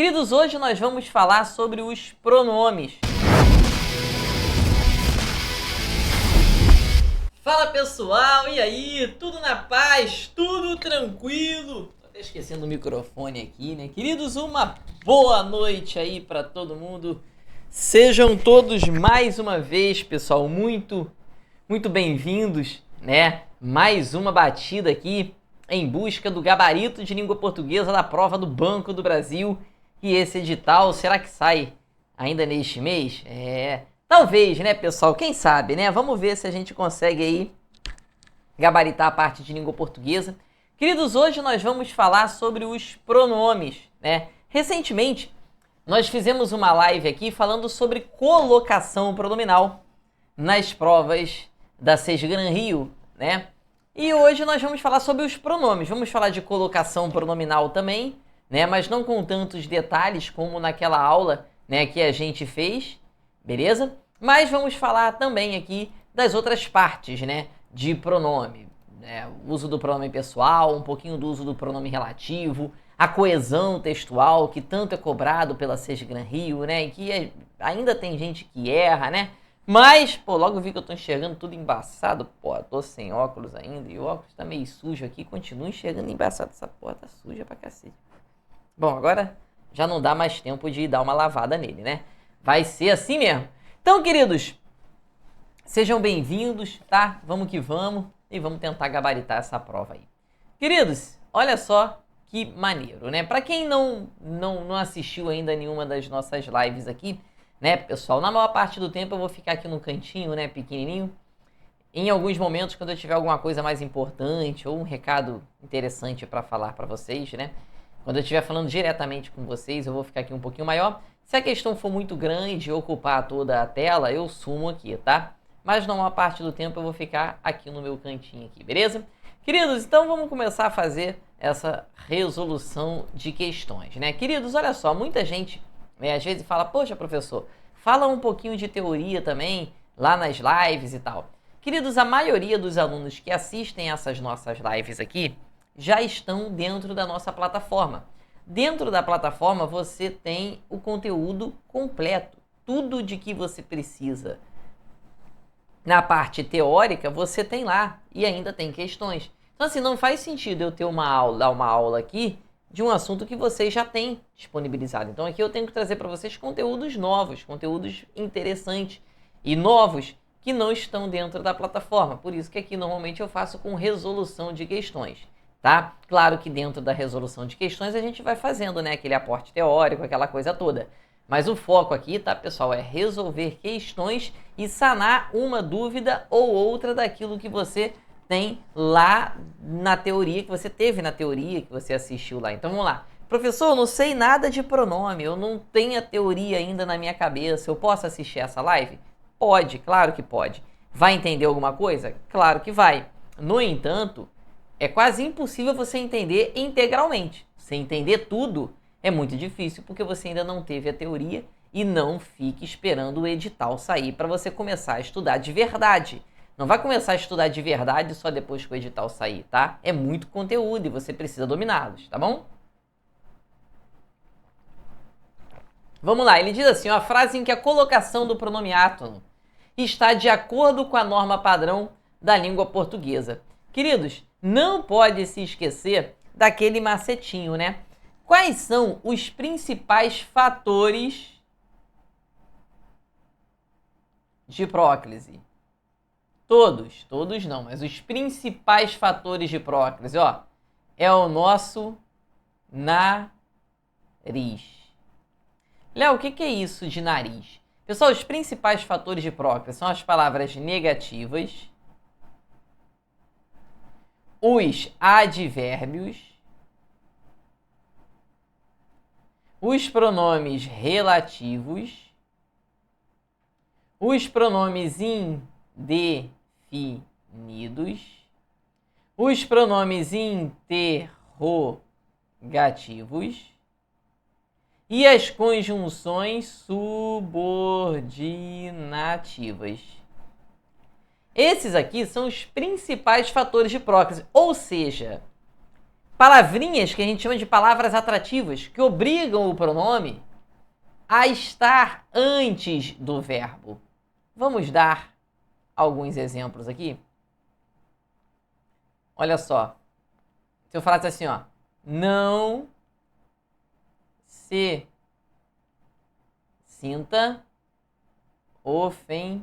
Queridos, hoje nós vamos falar sobre os pronomes. Fala pessoal, e aí? Tudo na paz? Tudo tranquilo? Tô até esquecendo o microfone aqui, né? Queridos, uma boa noite aí para todo mundo. Sejam todos mais uma vez, pessoal, muito bem-vindos, né? Mais uma batida aqui em busca do gabarito de língua portuguesa da prova do Banco do Brasil. E esse edital, será que sai ainda neste mês? Talvez, né, pessoal? Quem sabe, né? Vamos ver se a gente consegue aí gabaritar a parte de língua portuguesa. Queridos, hoje nós vamos falar sobre os pronomes, né? Recentemente, nós fizemos uma live aqui falando sobre colocação pronominal nas provas da Sesgran Rio, né? E hoje nós vamos falar sobre os pronomes. Vamos falar de colocação pronominal também, né? Mas não com tantos detalhes como naquela aula, né, que a gente fez, beleza? Mas vamos falar também aqui das outras partes, né, de pronome, né? O uso do pronome pessoal, um pouquinho do uso do pronome relativo, a coesão textual, que tanto é cobrado pela Sesgran Rio, né? E que ainda tem gente que erra, né? Mas, pô, logo vi que eu tô enxergando tudo embaçado, pô, tô sem óculos ainda, e o óculos tá meio sujo aqui, continuo enxergando embaçado, essa porra tá suja pra cacete. Bom, agora já não dá mais tempo de dar uma lavada nele, né? Vai ser assim mesmo. Então, queridos, sejam bem-vindos, tá? Vamos que vamos e vamos tentar gabaritar essa prova aí. Queridos, olha só que maneiro, né? Pra quem não assistiu ainda nenhuma das nossas lives aqui, né, pessoal, na maior parte do tempo eu vou ficar aqui no cantinho, né, pequenininho. Em alguns momentos, quando eu tiver alguma coisa mais importante ou um recado interessante para falar para vocês, né, quando eu estiver falando diretamente com vocês, eu vou ficar aqui um pouquinho maior. Se a questão for muito grande e ocupar toda a tela, eu sumo aqui, tá? Mas na maior parte do tempo eu vou ficar aqui no meu cantinho aqui, beleza? Queridos, então vamos começar a fazer essa resolução de questões, né? Queridos, olha só, muita gente às vezes fala, poxa, professor, fala um pouquinho de teoria também lá nas lives e tal. Queridos, a maioria dos alunos que assistem essas nossas lives aqui já estão dentro da nossa plataforma. Dentro da plataforma você tem o conteúdo completo, tudo de que você precisa. Na parte teórica você tem lá e ainda tem questões. Então assim, não faz sentido eu ter uma aula aqui de um assunto que vocês já têm disponibilizado. Então aqui eu tenho que trazer para vocês conteúdos novos, conteúdos interessantes e novos que não estão dentro da plataforma. Por isso que aqui normalmente eu faço com resolução de questões, tá? Claro que dentro da resolução de questões a gente vai fazendo, né, aquele aporte teórico, aquela coisa toda. Mas o foco aqui, tá, pessoal, é resolver questões e sanar uma dúvida ou outra daquilo que você tem lá na teoria, que você teve na teoria, que você assistiu lá. Então vamos lá. Professor, eu não sei nada de pronome, eu não tenho a teoria ainda na minha cabeça, eu posso assistir essa live? Pode, claro que pode. Vai entender alguma coisa? Claro que vai. No entanto, é quase impossível você entender integralmente. Você entender tudo é muito difícil, porque você ainda não teve a teoria e não fique esperando o edital sair para você começar a estudar de verdade. Não vai começar a estudar de verdade só depois que o edital sair, tá? É muito conteúdo e você precisa dominá-los, tá bom? Vamos lá, ele diz assim, ó, a frase em que a colocação do pronome átono está de acordo com a norma padrão da língua portuguesa. Queridos, não pode se esquecer daquele macetinho, né? Quais são os principais fatores de próclise? Todos não, mas os principais fatores de próclise, ó, é o nosso nariz. Léo, o que é isso de nariz? Pessoal, os principais fatores de próclise são as palavras negativas, os advérbios, os pronomes relativos, os pronomes indefinidos, os pronomes interrogativos e as conjunções subordinativas. Esses aqui são os principais fatores de próclise, ou seja, palavrinhas que a gente chama de palavras atrativas, que obrigam o pronome a estar antes do verbo. Vamos dar alguns exemplos aqui? Olha só. Se eu falasse assim, ó, não se sinta ofendido.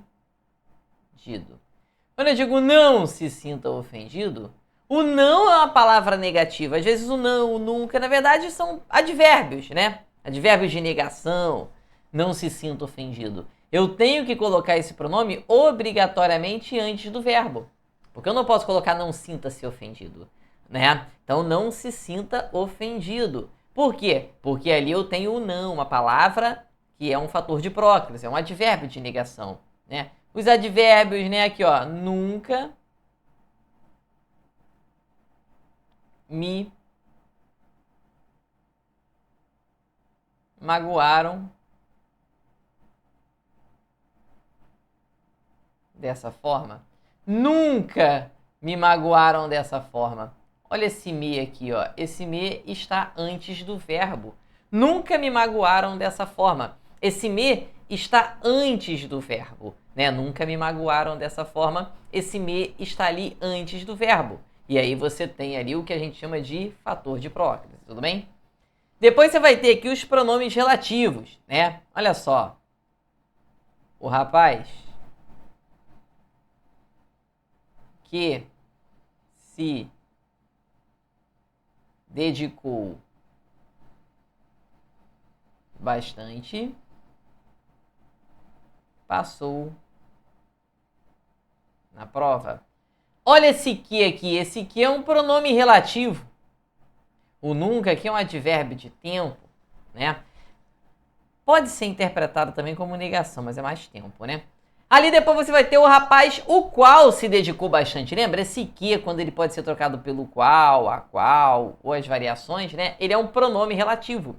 Quando eu digo não se sinta ofendido, o não é uma palavra negativa. Às vezes o não, o nunca, na verdade, são advérbios, né? Advérbios de negação, não se sinta ofendido. Eu tenho que colocar esse pronome obrigatoriamente antes do verbo. Porque eu não posso colocar não sinta-se ofendido, né? Então, não se sinta ofendido. Por quê? Porque ali eu tenho o não, uma palavra que é um fator de próclise, é um advérbio de negação, né? Os advérbios, né, aqui, ó, nunca me magoaram dessa forma. Nunca me magoaram dessa forma. Olha esse me aqui, ó. Esse me está antes do verbo. Nunca me magoaram dessa forma. Esse me está antes do verbo, né? Nunca me magoaram dessa forma. Esse me está ali antes do verbo. E aí você tem ali o que a gente chama de fator de próclise, tudo bem? Depois você vai ter aqui os pronomes relativos, né? Olha só. O rapaz que se dedicou bastante passou na prova. Olha esse que aqui. Esse que é um pronome relativo. O nunca aqui é um advérbio de tempo, né? Pode ser interpretado também como negação, mas é mais tempo, né? Ali depois você vai ter o rapaz, o qual se dedicou bastante. Lembra? Esse que, quando ele pode ser trocado pelo qual, a qual, ou as variações, né? Ele é um pronome relativo.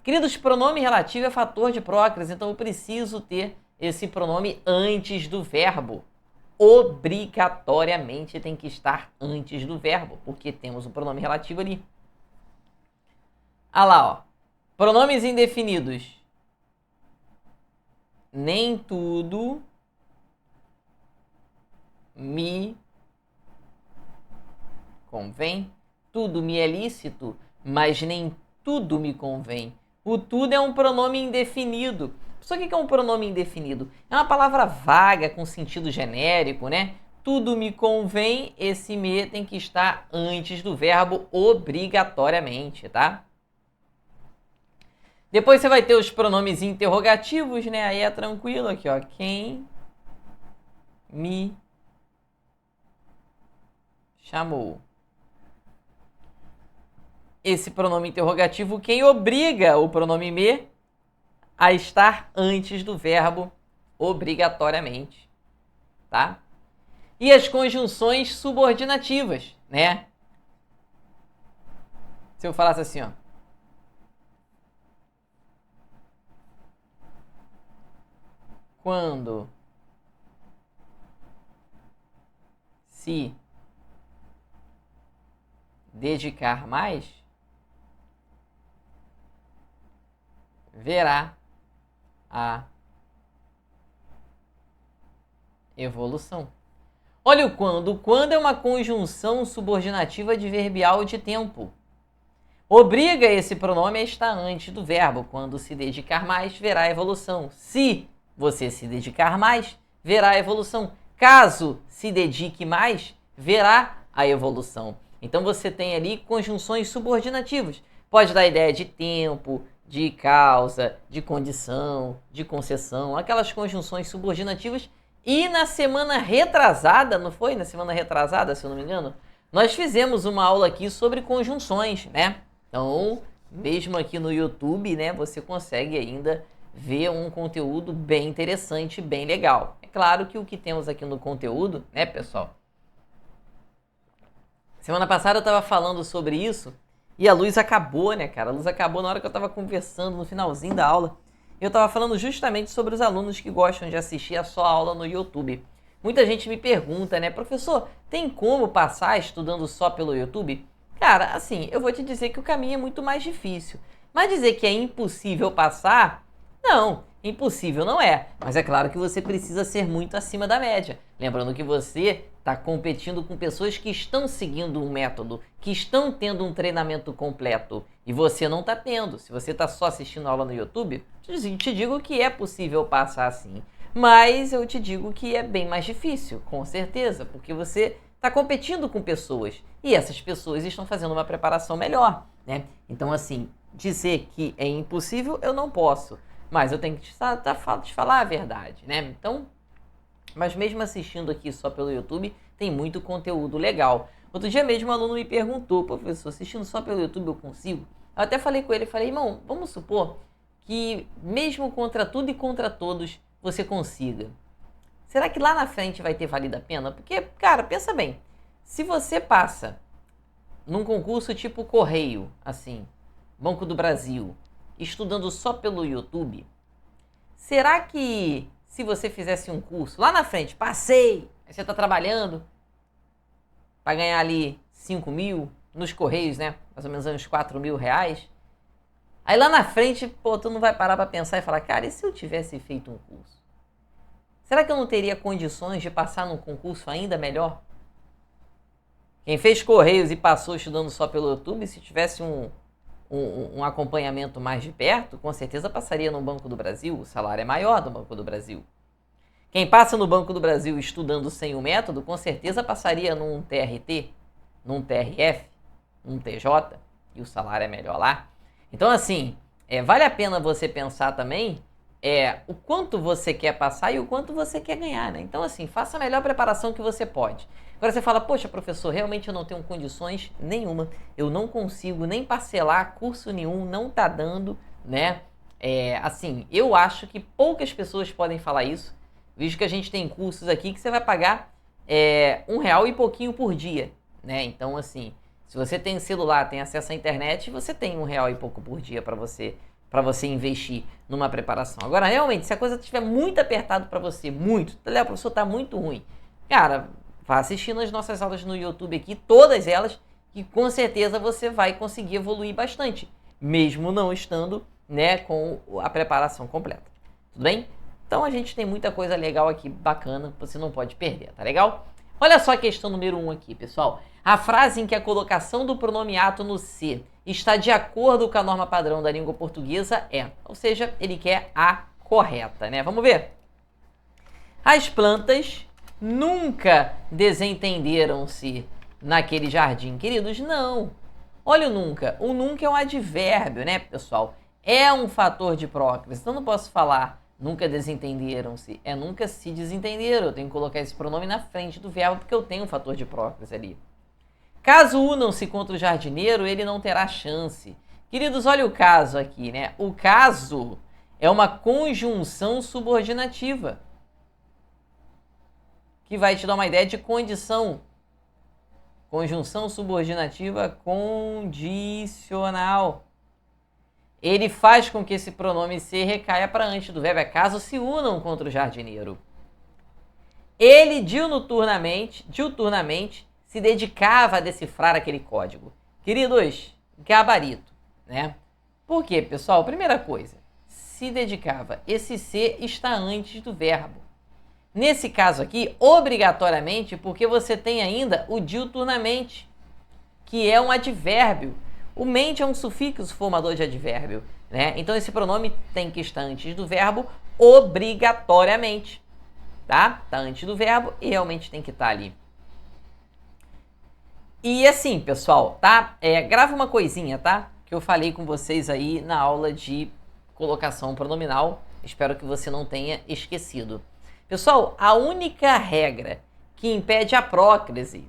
Queridos, pronome relativo é fator de próclise, então eu preciso ter esse pronome antes do verbo. Obrigatoriamente tem que estar antes do verbo, porque temos o pronome relativo ali. Ah lá, ó. Pronomes indefinidos. Nem tudo me convém. Tudo me é lícito, mas nem tudo me convém. O tudo é um pronome indefinido. Só que o que é um pronome indefinido? É uma palavra vaga com sentido genérico, né? Tudo me convém, esse me tem que estar antes do verbo obrigatoriamente, tá? Depois você vai ter os pronomes interrogativos, né? Aí é tranquilo aqui, ó. Quem me chamou? Esse pronome interrogativo, quem obriga o pronome me a estar antes do verbo obrigatoriamente, tá? E as conjunções subordinativas, né? Se eu falasse assim, ó. Quando se dedicar mais, verá a evolução. Olha o quando. O quando é uma conjunção subordinativa adverbial de tempo. Obriga esse pronome a estar antes do verbo. Quando se dedicar mais, verá a evolução. Se você se dedicar mais, verá a evolução. Caso se dedique mais, verá a evolução. Então você tem ali conjunções subordinativas. Pode dar ideia de tempo, de causa, de condição, de concessão, aquelas conjunções subordinativas. E na semana retrasada, não foi? Na semana retrasada, se eu não me engano, nós fizemos uma aula aqui sobre conjunções, né? Então, mesmo aqui no YouTube, né, você consegue ainda ver um conteúdo bem interessante, bem legal. É claro que o que temos aqui no conteúdo, né, pessoal? Semana passada eu estava falando sobre isso e a luz acabou, né, cara? A luz acabou na hora que eu estava conversando, no finalzinho da aula. Eu estava falando justamente sobre os alunos que gostam de assistir a sua aula no YouTube. Muita gente me pergunta, né, professor, tem como passar estudando só pelo YouTube? Cara, assim, eu vou te dizer que o caminho é muito mais difícil. Mas dizer que é impossível passar, não, impossível não é. Mas é claro que você precisa ser muito acima da média. Lembrando que você está competindo com pessoas que estão seguindo um método, que estão tendo um treinamento completo. E você não está tendo. Se você está só assistindo aula no YouTube, te digo que é possível passar assim. Mas eu te digo que é bem mais difícil, com certeza, porque você está competindo com pessoas e essas pessoas estão fazendo uma preparação melhor, né? Então, assim, dizer que é impossível eu não posso, mas eu tenho que te falar a verdade, né? Então, mas mesmo assistindo aqui só pelo YouTube, tem muito conteúdo legal. Outro dia mesmo um aluno me perguntou, professor, assistindo só pelo YouTube eu consigo? Eu até falei com ele, falei, irmão, vamos supor que mesmo contra tudo e contra todos você consiga. Será que lá na frente vai ter valido a pena? Porque, cara, pensa bem, se você passa num concurso tipo Correio, assim, Banco do Brasil, estudando só pelo YouTube, será que se você fizesse um curso lá na frente, passei, aí você tá trabalhando para ganhar ali 5 mil nos Correios, né? Mais ou menos uns 4 mil reais. Aí lá na frente, pô, tu não vai parar para pensar e falar, cara, e se eu tivesse feito um curso? Será que eu não teria condições de passar num concurso ainda melhor? Quem fez Correios e passou estudando só pelo YouTube, se tivesse um acompanhamento mais de perto, com certeza passaria no Banco do Brasil. O salário é maior do Banco do Brasil. Quem passa no Banco do Brasil estudando sem o método, com certeza passaria num TRT, num TRF, num TJ, e o salário é melhor lá. Então, assim, vale a pena você pensar também o quanto você quer passar e o quanto você quer ganhar, né? Então, assim, faça a melhor preparação que você pode. Agora você fala, poxa, professor, realmente eu não tenho condições nenhuma, eu não consigo nem parcelar curso nenhum, não tá dando, né? Assim, eu acho que poucas pessoas podem falar isso, visto que a gente tem cursos aqui que você vai pagar R$1 e pouquinho por dia, né? Então, assim, se você tem celular, tem acesso à internet, você tem R$1 e pouco por dia para você investir numa preparação. Agora, realmente, se a coisa estiver muito apertado para você, muito, Léo, professor, tá muito ruim, cara, vá assistindo as nossas aulas no YouTube aqui, todas elas, que com certeza você vai conseguir evoluir bastante, mesmo não estando, né, com a preparação completa. Tudo bem? Então a gente tem muita coisa legal aqui, bacana, você não pode perder, tá legal? Olha só a questão número 1 aqui, pessoal. A frase em que a colocação do pronome ato no se está de acordo com a norma padrão da língua portuguesa ou seja, ele quer a correta, né? Vamos ver. As plantas nunca desentenderam-se naquele jardim. Queridos, não. Olha o nunca. O nunca é um advérbio, né, pessoal? É um fator de próclise. Então não posso falar nunca desentenderam-se. Nunca se desentenderam. Eu tenho que colocar esse pronome na frente do verbo porque eu tenho um fator de próclise ali. Caso unam-se contra o jardineiro, ele não terá chance. Queridos, olha o caso aqui, né? O caso é uma conjunção subordinativa, que vai te dar uma ideia de condição. Conjunção subordinativa condicional. Ele faz com que esse pronome se recaia para antes do verbo. Caso se unam contra o jardineiro. Ele diuturnamente se dedicava a decifrar aquele código. Queridos, gabarito, né? Por quê, pessoal? Primeira coisa, se dedicava. Esse se está antes do verbo. Nesse caso aqui, obrigatoriamente, porque você tem ainda o diuturnamente, que é um advérbio. O mente é um sufixo formador de advérbio, né? Então esse pronome tem que estar antes do verbo obrigatoriamente, tá? Tá antes do verbo e realmente tem que estar ali. E assim, pessoal, tá? Grava uma coisinha, tá? Que eu falei com vocês aí na aula de colocação pronominal. Espero que você não tenha esquecido. Pessoal, a única regra que impede a próclise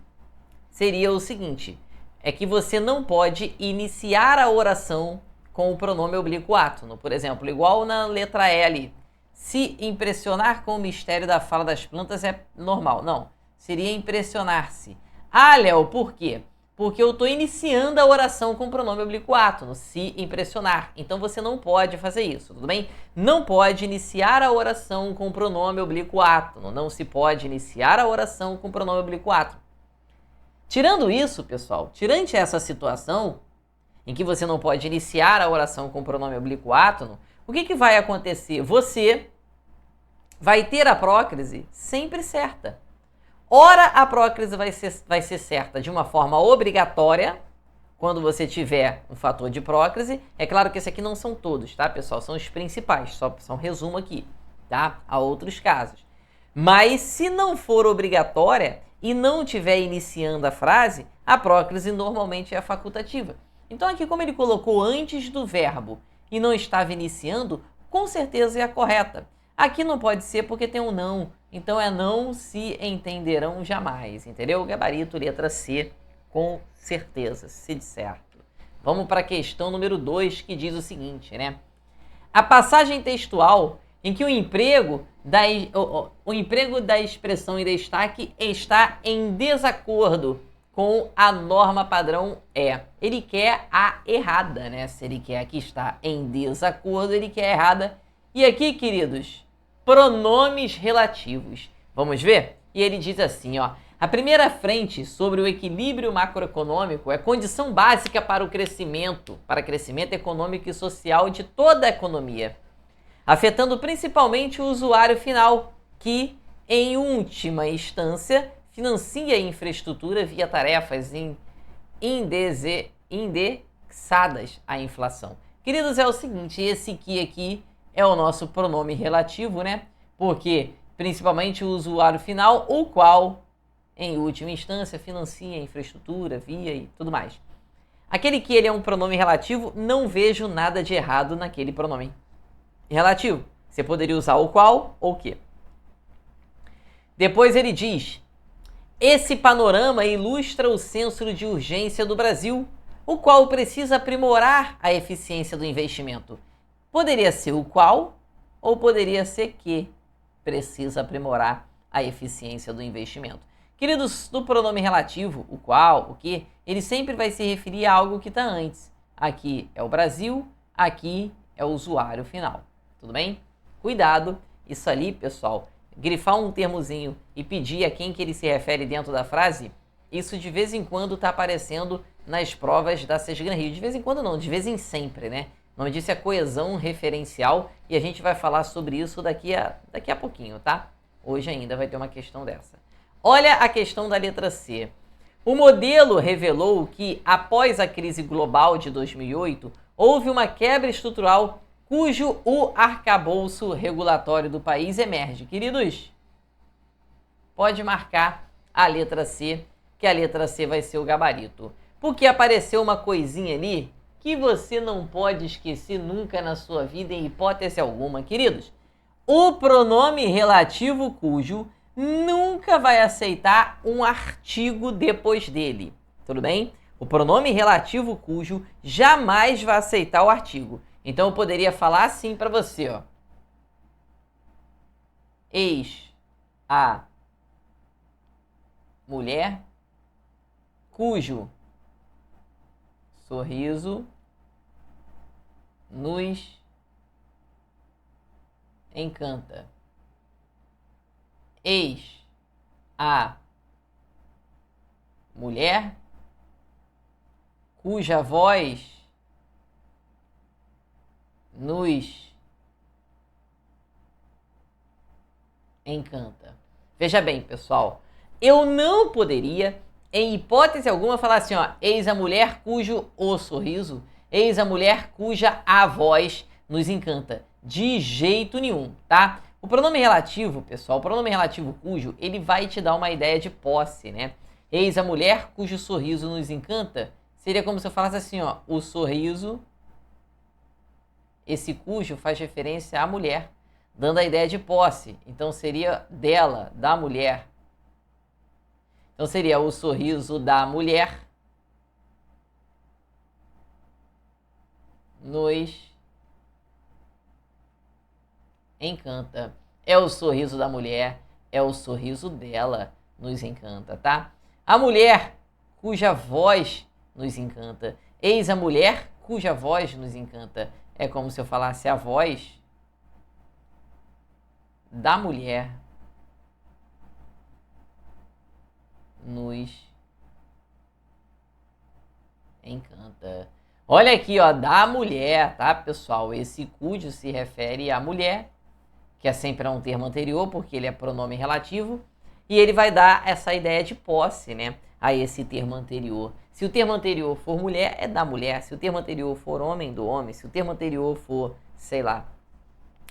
seria o seguinte, é que você não pode iniciar a oração com o pronome oblíquo átono. Por exemplo, igual na letra L. Se impressionar com o mistério da fala das plantas é normal. Não, seria impressionar-se. Ah, Léo, por quê? Porque eu estou iniciando a oração com o pronome oblíquo átono, se impressionar. Então você não pode fazer isso, tudo bem? Não pode iniciar a oração com o pronome oblíquo átono. Não se pode iniciar a oração com o pronome oblíquo átono. Tirando isso, pessoal, tirante essa situação em que você não pode iniciar a oração com o pronome oblíquo átono, o que vai acontecer? Você vai ter a prócrise sempre certa. Ora, a prócrise vai ser certa de uma forma obrigatória, quando você tiver um fator de prócrise. É claro que esse aqui não são todos, tá, pessoal? São os principais, só um resumo aqui, tá? Há outros casos. Mas se não for obrigatória e não estiver iniciando a frase, a prócrise normalmente é facultativa. Então aqui, como ele colocou antes do verbo e não estava iniciando, com certeza é a correta. Aqui não pode ser porque tem um não, então é não se entenderão jamais, entendeu? Gabarito, letra C, com certeza, se de certo. Vamos para a questão número 2, que diz o seguinte, né? A passagem textual em que o emprego da expressão em destaque está em desacordo com a norma padrão é. Ele quer a errada, né? Se ele quer que está em desacordo, ele quer a errada. E aqui, queridos, pronomes relativos. Vamos ver? E ele diz assim, ó. A primeira frente sobre o equilíbrio macroeconômico é condição básica para crescimento econômico e social de toda a economia, afetando principalmente o usuário final, que, em última instância, financia a infraestrutura via tarefas indexadas à inflação. Queridos, é o seguinte, esse que aqui é o nosso pronome relativo, né? Porque, principalmente, o usuário final, o qual, em última instância, financia a infraestrutura via e tudo mais. Aquele que ele é um pronome relativo, não vejo nada de errado naquele pronome relativo. Você poderia usar o qual ou o que. Depois ele diz: esse panorama ilustra o senso de urgência do Brasil, o qual precisa aprimorar a eficiência do investimento. Poderia ser o qual ou poderia ser que precisa aprimorar a eficiência do investimento. Queridos, do pronome relativo, o qual, o que, ele sempre vai se referir a algo que está antes. Aqui é o Brasil, aqui é o usuário final. Tudo bem? Cuidado, isso ali, pessoal, grifar um termozinho e pedir a quem que ele se refere dentro da frase, isso de vez em quando está aparecendo nas provas da Sesgran Rio. De vez em quando não, de vez em sempre, né? O nome disso é coesão referencial e a gente vai falar sobre isso daqui a pouquinho, tá? Hoje ainda vai ter uma questão dessa. Olha a questão da letra C. O modelo revelou que, após a crise global de 2008, houve uma quebra estrutural cujo o arcabouço regulatório do país emerge. Queridos, pode marcar a letra C, que a letra C vai ser o gabarito. Porque apareceu uma coisinha ali que você não pode esquecer nunca na sua vida, em hipótese alguma. Queridos, o pronome relativo cujo nunca vai aceitar um artigo depois dele. Tudo bem? O pronome relativo cujo jamais vai aceitar o artigo. Então eu poderia falar assim para você, ó. Eis a mulher cujo sorriso nos encanta. Eis a mulher cuja voz nos encanta. Veja bem, pessoal, eu não poderia, em hipótese alguma, falar assim, ó, eis a mulher cujo o sorriso, eis a mulher cuja a voz nos encanta. De jeito nenhum, tá? O pronome relativo, pessoal, o pronome relativo cujo, ele vai te dar uma ideia de posse, né? Eis a mulher cujo sorriso nos encanta, seria como se eu falasse assim, ó, o sorriso. Esse cujo faz referência à mulher, dando a ideia de posse. Então seria dela, da mulher. Então seria o sorriso da mulher nos encanta. É o sorriso da mulher, é o sorriso dela nos encanta, tá? A mulher cuja voz nos encanta. Eis a mulher cuja voz nos encanta. É como se eu falasse a voz da mulher nos Encanta. Olha aqui, ó, da mulher, tá, pessoal? Esse cujo se refere à mulher, que é sempre um termo anterior, porque ele é pronome relativo, e ele vai dar essa ideia de posse, né, a esse termo anterior. Se o termo anterior for mulher, é da mulher. Se o termo anterior for homem, do homem. Se o termo anterior for, sei lá,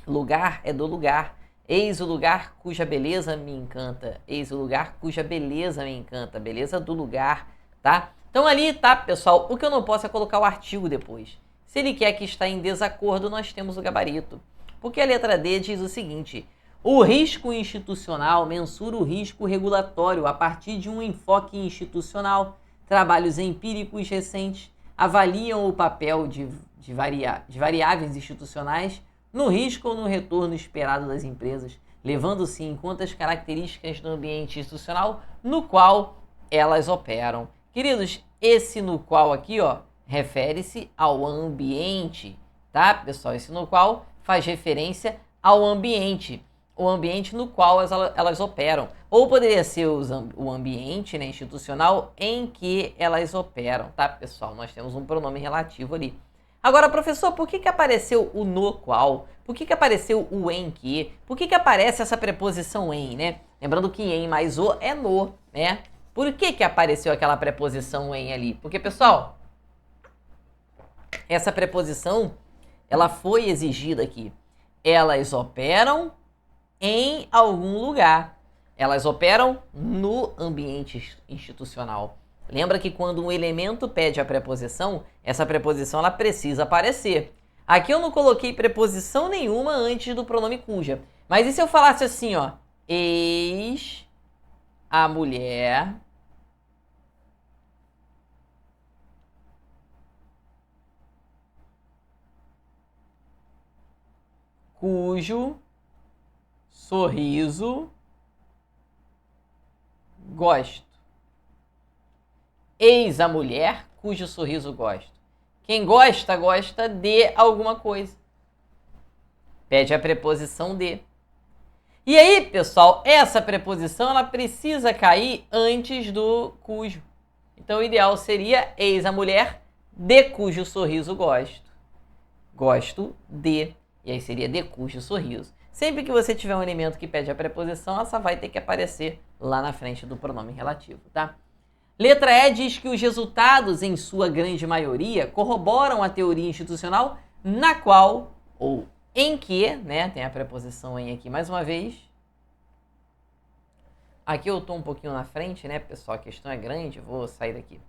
lugar, é do lugar. Eis o lugar cuja beleza me encanta. Eis o lugar cuja beleza me encanta. Beleza do lugar, tá? Então ali, tá, pessoal, o que eu não posso é colocar o artigo depois. Se ele quer que está em desacordo, nós temos o gabarito. Porque a letra D diz o seguinte: o risco institucional mensura o risco regulatório a partir de um enfoque institucional. Trabalhos empíricos recentes avaliam o papel de variáveis institucionais no risco ou no retorno esperado das empresas, levando-se em conta as características do ambiente institucional no qual elas operam. Queridos, esse no qual aqui, ó, refere-se ao ambiente, tá, pessoal? Esse no qual faz referência ao ambiente, o ambiente no qual elas operam. Ou poderia ser o ambiente, né, institucional em que elas operam, tá, pessoal? Nós temos um pronome relativo ali. Agora, professor, por que apareceu o no qual? Por que apareceu o em que? Por que aparece essa preposição em, né? Lembrando que em mais o é no, né? Por que apareceu aquela preposição em ali? Porque, pessoal, essa preposição, ela foi exigida aqui. Elas operam em algum lugar. Elas operam no ambiente institucional. Lembra que quando um elemento pede a preposição, essa preposição ela precisa aparecer. Aqui eu não coloquei preposição nenhuma antes do pronome cuja. Mas e se eu falasse assim, ó? Eis a mulher cujo sorriso gosto. Eis a mulher cujo sorriso gosto. Quem gosta, gosta de alguma coisa. Pede a preposição de. E aí, pessoal, essa preposição ela precisa cair antes do cujo. Então, o ideal seria eis a mulher de cujo sorriso gosto. Gosto de. E aí seria de cujo sorriso. Sempre que você tiver um elemento que pede a preposição, ela só vai ter que aparecer lá na frente do pronome relativo, tá? Letra E diz que os resultados, em sua grande maioria, corroboram a teoria institucional na qual, ou em que, né, tem a preposição em aqui mais uma vez. Aqui eu estou um pouquinho na frente, né, pessoal, a questão é grande, vou sair daqui.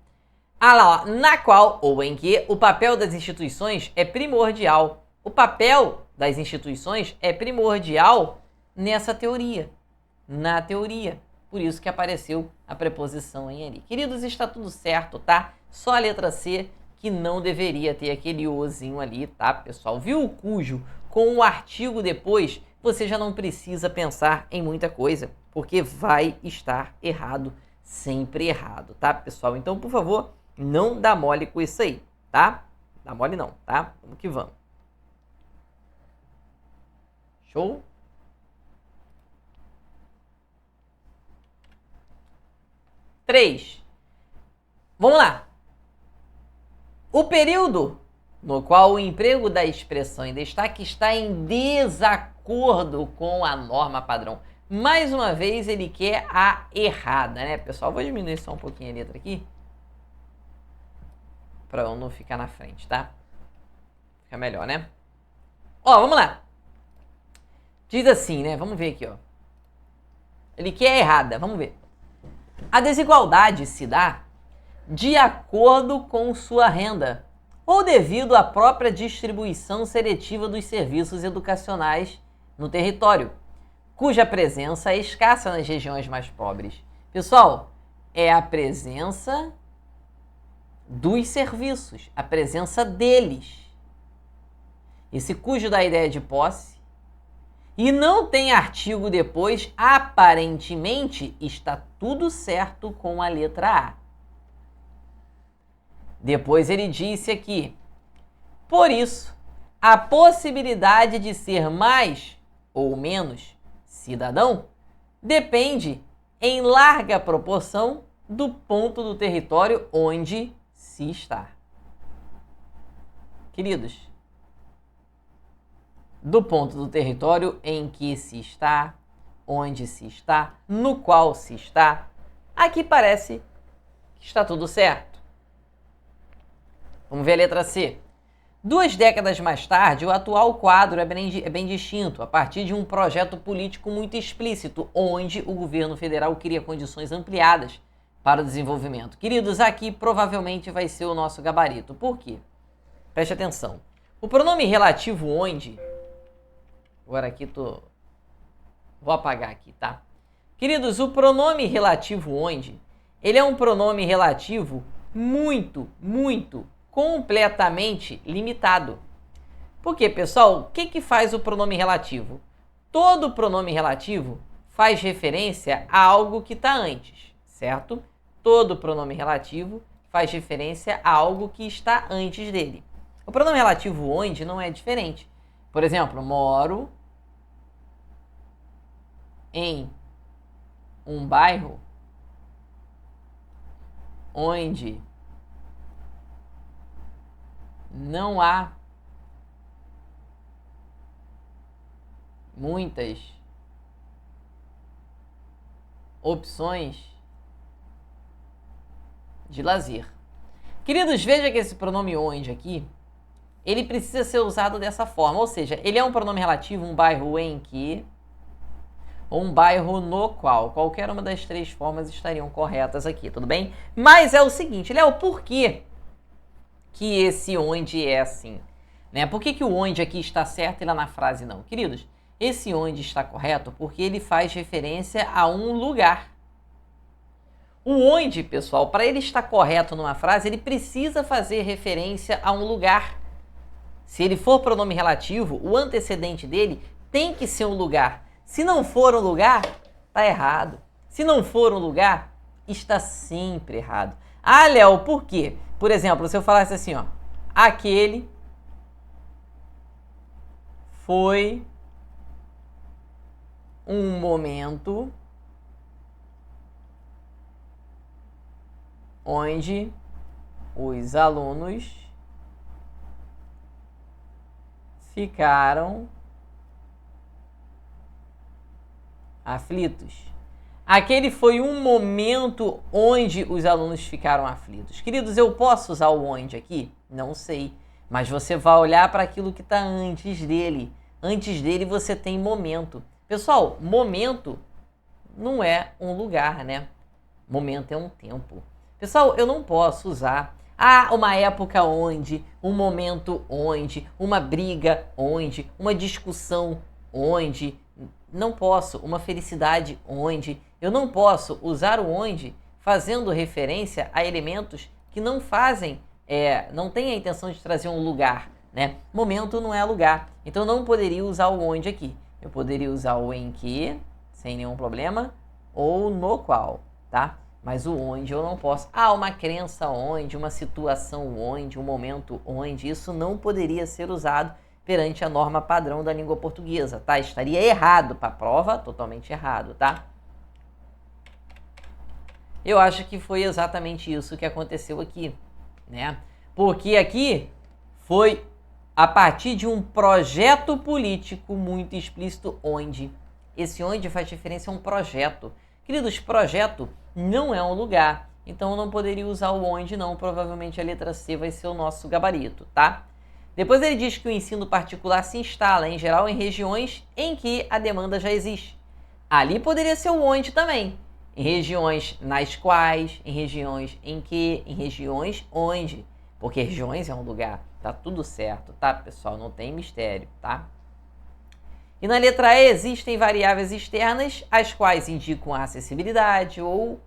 Ah lá, ó, na qual, ou em que, o papel das instituições é primordial. O papel das instituições é primordial nessa teoria, na teoria. Por isso que apareceu a preposição em ali. Queridos, está tudo certo, tá? Só a letra C que não deveria ter aquele ozinho ali, tá, pessoal? Viu o cujo com o artigo depois, você já não precisa pensar em muita coisa, porque vai estar errado, sempre errado, tá, pessoal? Então, por favor, não dá mole com isso aí, tá? Dá mole não, tá? Vamos que vamos. Show? Três. Vamos lá. O período no qual o emprego da expressão em destaque está em desacordo com a norma padrão. Mais uma vez, ele quer a errada, né, pessoal? Vou diminuir só um pouquinho a letra aqui, para eu não ficar na frente, tá? Fica melhor, né? Ó, vamos lá. Diz assim, né? Vamos ver aqui, ó. Ele quer a errada, vamos ver. A desigualdade se dá de acordo com sua renda ou devido à própria distribuição seletiva dos serviços educacionais no território, cuja presença é escassa nas regiões mais pobres. Pessoal, é a presença dos serviços, a presença deles. Esse cujo dá a ideia de posse e não tem artigo depois, aparentemente está tudo certo com a letra A. Depois ele disse aqui, por isso, a possibilidade de ser mais ou menos cidadão depende em larga proporção do ponto do território onde se está. Queridos, do ponto do território em que se está, onde se está, no qual se está, aqui parece que está tudo certo. Vamos ver a letra C. 2 décadas mais tarde, o atual quadro é bem distinto, a partir de um projeto político muito explícito, onde o governo federal cria condições ampliadas para o desenvolvimento. Queridos, aqui provavelmente vai ser o nosso gabarito. Por quê? Preste atenção. O pronome relativo onde... Agora aqui vou apagar aqui, tá? Queridos, o pronome relativo onde, ele é um pronome relativo muito, completamente limitado. Por quê, pessoal? O que faz o pronome relativo? Todo pronome relativo faz referência a algo que está antes, certo? Todo pronome relativo faz referência a algo que está antes dele. O pronome relativo onde não é diferente. Por exemplo, moro em um bairro onde não há muitas opções de lazer. Queridos, veja que esse pronome onde aqui, ele precisa ser usado dessa forma, ou seja, ele é um pronome relativo, um bairro em que, ou um bairro no qual. Qualquer uma das 3 formas estariam corretas aqui, tudo bem? Mas é o seguinte, Léo, por que esse onde é assim? Né? Por que o onde aqui está certo e lá na frase não? Queridos, esse onde está correto porque ele faz referência a um lugar. O onde, pessoal, para ele estar correto numa frase, ele precisa fazer referência a um lugar. Se ele for pronome relativo, o antecedente dele tem que ser um lugar. Se não for um lugar, está errado. Se não for um lugar, está sempre errado. Ah, Léo, por quê? Por exemplo, se eu falasse assim, ó, aquele foi um momento onde os alunos ficaram aflitos. Aquele foi um momento onde os alunos ficaram aflitos. Queridos, eu posso usar o onde aqui? Não sei. Mas você vai olhar para aquilo que está antes dele. Antes dele você tem momento. Pessoal, momento não é um lugar, né? Momento é um tempo. Pessoal, eu não posso usar uma época onde, um momento onde, uma briga onde, uma discussão onde. Não posso, uma felicidade onde. Eu não posso usar o onde fazendo referência a elementos que não fazem, não têm a intenção de trazer um lugar, né? Momento não é lugar. Então eu não poderia usar o onde aqui. Eu poderia usar o em que, sem nenhum problema, ou no qual, tá? Mas o onde eu não posso. Uma crença onde, uma situação onde, um momento onde, isso não poderia ser usado perante a norma padrão da língua portuguesa, tá? Estaria errado para a prova, totalmente errado, tá? Eu acho que foi exatamente isso que aconteceu aqui, né? Porque aqui foi a partir de um projeto político muito explícito onde. Esse onde faz referência a um projeto. Queridos, projeto não é um lugar, então eu não poderia usar o onde não, provavelmente a letra C vai ser o nosso gabarito, tá? Depois ele diz que o ensino particular se instala, em geral, em regiões em que a demanda já existe. Ali poderia ser o onde também. Em regiões nas quais, em regiões em que, em regiões onde. Porque regiões é um lugar. Tá tudo certo, tá, pessoal? Não tem mistério, tá? E na letra E existem variáveis externas, as quais indicam a acessibilidade ou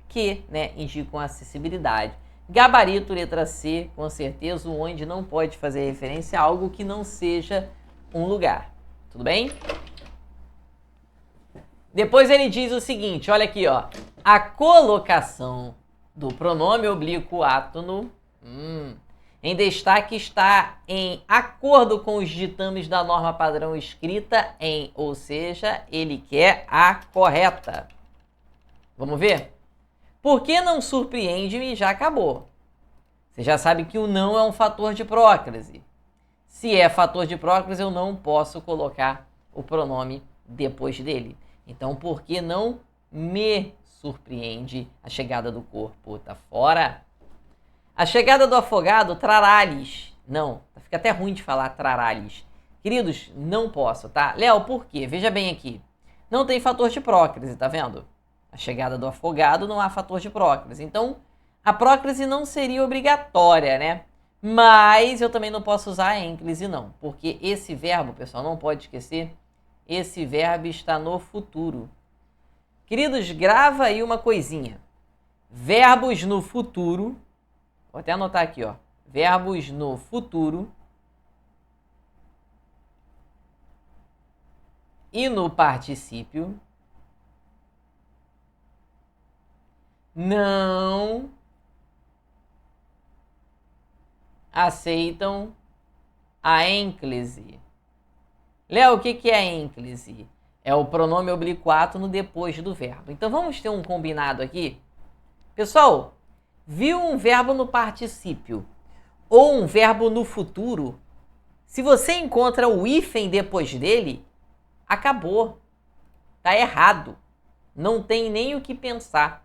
que, né, indicam a acessibilidade. Gabarito, letra C, com certeza, onde não pode fazer referência a algo que não seja um lugar. Tudo bem? Depois ele diz o seguinte, olha aqui, ó. A colocação do pronome oblíquo átono em destaque está em acordo com os ditames da norma padrão escrita em, ou seja, ele quer a correta. Vamos ver? Por que não surpreende-me? Já acabou. Você já sabe que o não é um fator de próclise. Se é fator de próclise, eu não posso colocar o pronome depois dele. Então, por que não me surpreende a chegada do corpo? Tá fora. A chegada do afogado, traralhes. Não, fica até ruim de falar traralhes. Queridos, não posso, tá? Léo, por quê? Veja bem aqui. Não tem fator de próclise, tá vendo? A chegada do afogado não há fator de próclise. Então, a próclise não seria obrigatória, né? Mas eu também não posso usar a ênclise, não. Porque esse verbo, pessoal, não pode esquecer, esse verbo está no futuro. Queridos, grava aí uma coisinha. Verbos no futuro. Vou até anotar aqui, ó. Verbos no futuro e no particípio não aceitam a ênclise. Léo, o que é a ênclise? É o pronome oblíquo no depois do verbo. Então vamos ter um combinado aqui. Pessoal, viu um verbo no particípio ou um verbo no futuro? Se você encontra o hífen depois dele, acabou. Tá errado. Não tem nem o que pensar.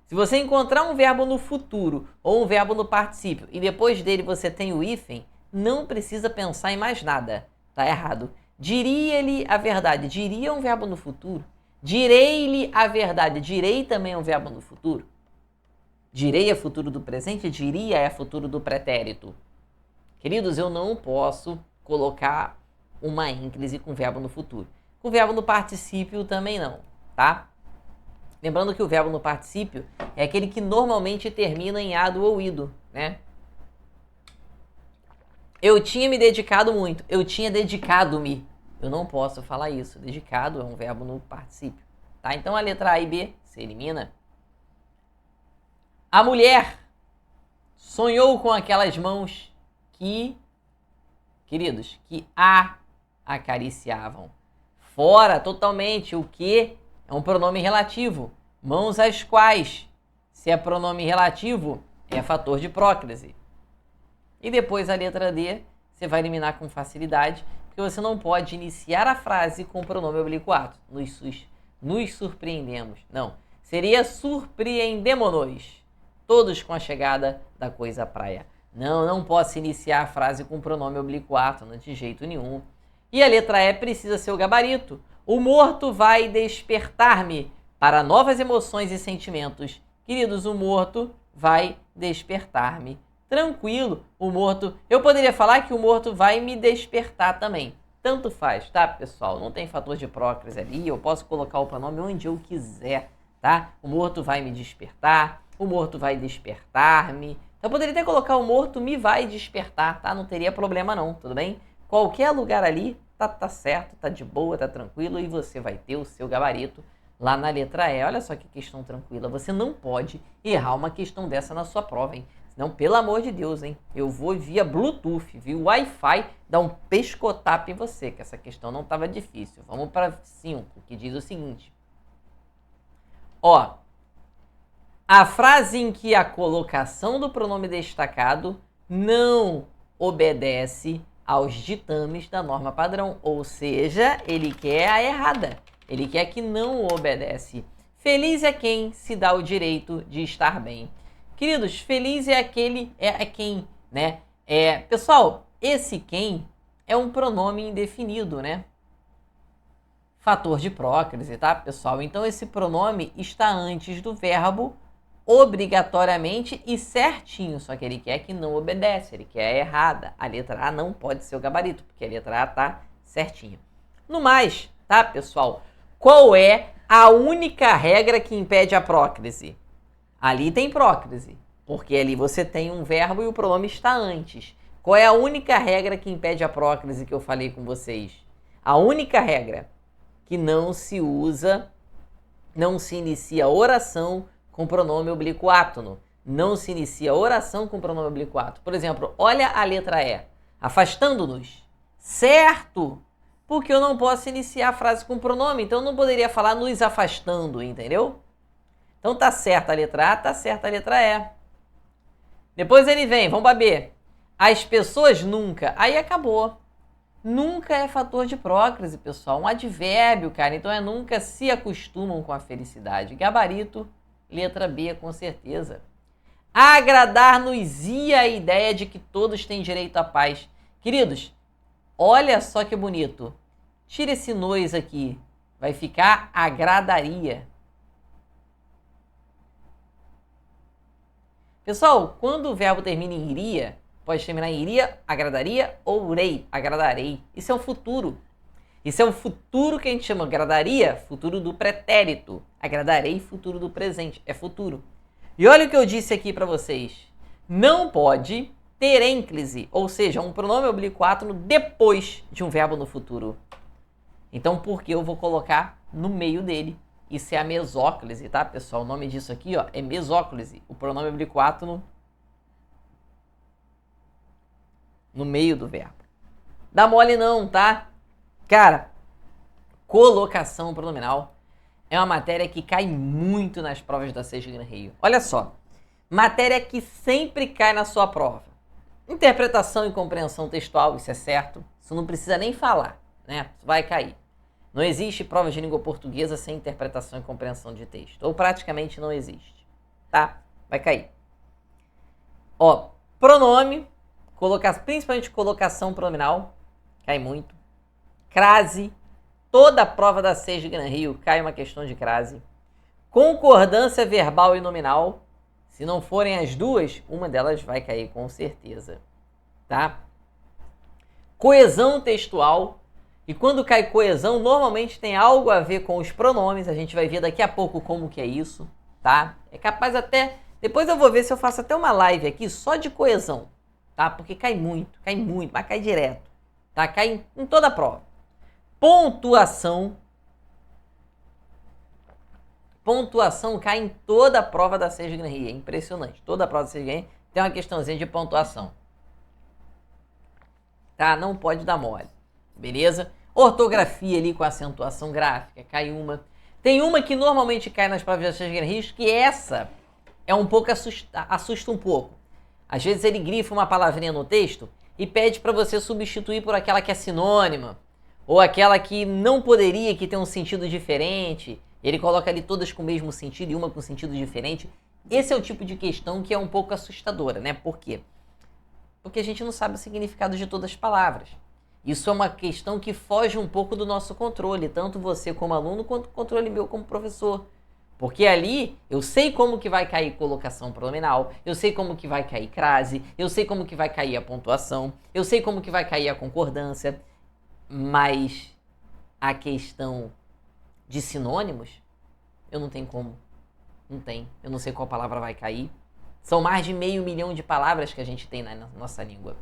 Se você encontrar um verbo no futuro ou um verbo no particípio e depois dele você tem o hífen, não precisa pensar em mais nada. Tá errado. Diria-lhe a verdade. Diria um verbo no futuro. Direi-lhe a verdade. Direi também um verbo no futuro. Direi é futuro do presente, diria é futuro do pretérito. Queridos, eu não posso colocar uma ênclise com verbo no futuro. Com verbo no particípio também não, tá? Lembrando que o verbo no particípio é aquele que normalmente termina em ado ou ido, né? Eu tinha me dedicado muito. Eu tinha dedicado-me. Eu não posso falar isso. Dedicado é um verbo no particípio, tá? Então a letra A e B se elimina. A mulher sonhou com aquelas mãos que, queridos, que a acariciavam. Fora totalmente o que é um pronome relativo. Mãos às quais, se é pronome relativo, é fator de próclise. E depois a letra D, você vai eliminar com facilidade, porque você não pode iniciar a frase com o pronome oblíquo. Nos surpreendemos. Não, seria surpreendemo-nos. Todos com a chegada da coisa praia. Não posso iniciar a frase com pronome oblíquo de jeito nenhum. E a letra E precisa ser o gabarito. O morto vai despertar-me para novas emoções e sentimentos. Queridos, o morto vai despertar-me. Tranquilo, o morto... Eu poderia falar que o morto vai me despertar também. Tanto faz, tá, pessoal? Não tem fator de próclise ali. Eu posso colocar o pronome onde eu quiser, tá? O morto vai me despertar. O morto vai despertar-me. Eu poderia até colocar o morto me vai despertar, tá? Não teria problema não, tudo bem? Qualquer lugar ali tá certo, tá de boa, tá tranquilo e você vai ter o seu gabarito lá na letra E. Olha só que questão tranquila. Você não pode errar uma questão dessa na sua prova, hein? Senão, pelo amor de Deus, hein? Eu vou via Bluetooth, via Wi-Fi, dar um pescotapo em você, que essa questão não estava difícil. Vamos para 5, que diz o seguinte. Ó, a frase em que a colocação do pronome destacado não obedece aos ditames da norma padrão. Ou seja, ele quer a errada. Ele quer que não obedece. Feliz é quem se dá o direito de estar bem. Queridos, feliz é aquele, é quem, né? Pessoal, esse quem é um pronome indefinido, né? Fator de próclise, tá, pessoal? Então, esse pronome está antes do verbo obrigatoriamente e certinho, só que ele quer que não obedece, ele quer a errada. A letra A não pode ser o gabarito, porque a letra A tá certinha. No mais, tá, pessoal? Qual é a única regra que impede a próclise? Ali tem próclise, porque ali você tem um verbo e o pronome está antes. Qual é a única regra que impede a próclise que eu falei com vocês? A única regra que não se usa, não se inicia oração com pronome oblíquo átono. Não se inicia oração com pronome oblíquo átono. Por exemplo, olha a letra E. Afastando-nos. Certo! Porque eu não posso iniciar a frase com pronome, então eu não poderia falar nos afastando, entendeu? Então tá certa a letra A, tá certa a letra E. Depois ele vem, vamos para B. As pessoas nunca. Aí acabou. Nunca é fator de próclise, pessoal. Um advérbio, cara. Então é nunca se acostumam com a felicidade. Gabarito, letra B, com certeza. Agradar-nos-ia a ideia de que todos têm direito à paz. Queridos, olha só que bonito. Tira esse nós aqui. Vai ficar agradaria. Pessoal, quando o verbo termina em iria, pode terminar em iria, agradaria ou rei, agradarei. Isso é um futuro. Isso é um futuro que a gente chama agradaria, futuro do pretérito. Agradarei, futuro do presente. É futuro. E olha o que eu disse aqui para vocês. Não pode ter ênclise, ou seja, um pronome oblíquo depois de um verbo no futuro. Então, por que eu vou colocar no meio dele? Isso é a mesóclise, tá, pessoal? O nome disso aqui, ó, é mesóclise. O pronome oblíquo no meio do verbo. Dá mole não, tá? Cara, colocação pronominal é uma matéria que cai muito nas provas da Seixas Gran Rio. Olha só, matéria que sempre cai na sua prova. Interpretação e compreensão textual, isso é certo. Isso não precisa nem falar, né? Isso vai cair. Não existe prova de língua portuguesa sem interpretação e compreensão de texto. Ou praticamente não existe. Tá? Vai cair. Ó, pronome, principalmente colocação pronominal, cai muito. Crase, toda a prova da Seixas Gran Rio cai uma questão de crase. Concordância verbal e nominal, se não forem as duas, uma delas vai cair com certeza. Tá? Coesão textual. E quando cai coesão, normalmente tem algo a ver com os pronomes. A gente vai ver daqui a pouco como que é isso, tá? É capaz até... Depois eu vou ver se eu faço até uma live aqui só de coesão, tá? Porque cai muito, mas cai direto, tá? Cai em toda a prova. Pontuação. Pontuação cai em toda a prova da Seixas Gran Rio. É impressionante. Toda a prova da Seixas Gran Rio tem uma questãozinha de pontuação. Tá? Não pode dar mole. Beleza? Ortografia ali com acentuação gráfica, cai uma. Tem uma que normalmente cai nas provas de Seixas Gran Rio, que essa é um pouco assusta um pouco. Às vezes ele grifa uma palavrinha no texto e pede para você substituir por aquela que é sinônima, ou aquela que não poderia, que tem um sentido diferente. Ele coloca ali todas com o mesmo sentido e uma com sentido diferente. Esse é o tipo de questão que é um pouco assustadora, né? Por quê? Porque a gente não sabe o significado de todas as palavras. Isso é uma questão que foge um pouco do nosso controle, tanto você como aluno, quanto o controle meu como professor. Porque ali eu sei como que vai cair colocação pronominal, eu sei como que vai cair crase, eu sei como que vai cair a pontuação, eu sei como que vai cair a concordância, mas a questão de sinônimos, eu não tenho como. Não tem. Eu não sei qual palavra vai cair. São mais de 500 mil de palavras que a gente tem na nossa língua.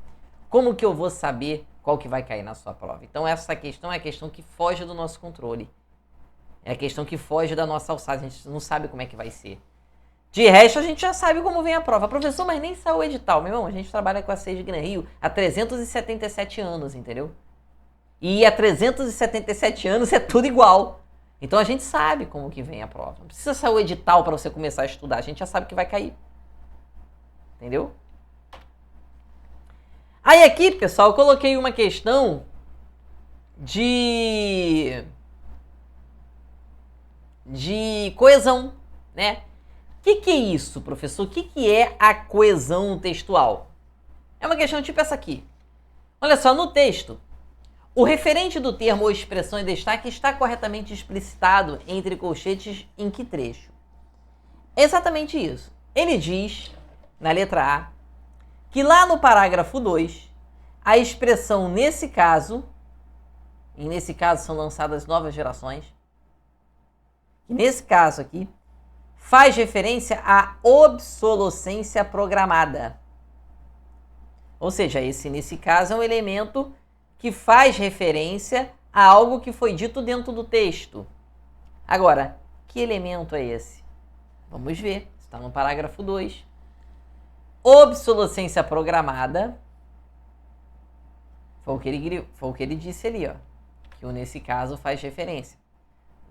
Como que eu vou saber qual que vai cair na sua prova? Então essa questão é a questão que foge do nosso controle. É a questão que foge da nossa alçada. A gente não sabe como é que vai ser. De resto, a gente já sabe como vem a prova. Professor, mas nem saiu o edital. Meu irmão, a gente trabalha com a Seixas Gran Rio há 377 anos, entendeu? E há 377 anos é tudo igual. Então a gente sabe como que vem a prova. Não precisa sair o edital para você começar a estudar. A gente já sabe que vai cair. Entendeu? Aí aqui, pessoal, eu coloquei uma questão de coesão, né? O que é isso, professor? O que é a coesão textual? É uma questão tipo essa aqui. Olha só, no texto, o referente do termo ou expressão em destaque está corretamente explicitado entre colchetes em que trecho? É exatamente isso. Ele diz, na letra A, que lá no parágrafo 2, a expressão nesse caso, e nesse caso são lançadas novas gerações, que nesse caso aqui, faz referência à obsolescência programada. Ou seja, esse nesse caso é um elemento que faz referência a algo que foi dito dentro do texto. Agora, que elemento é esse? Vamos ver, está no parágrafo 2. Obsolescência programada, foi o que ele disse ali, ó, que o nesse caso faz referência.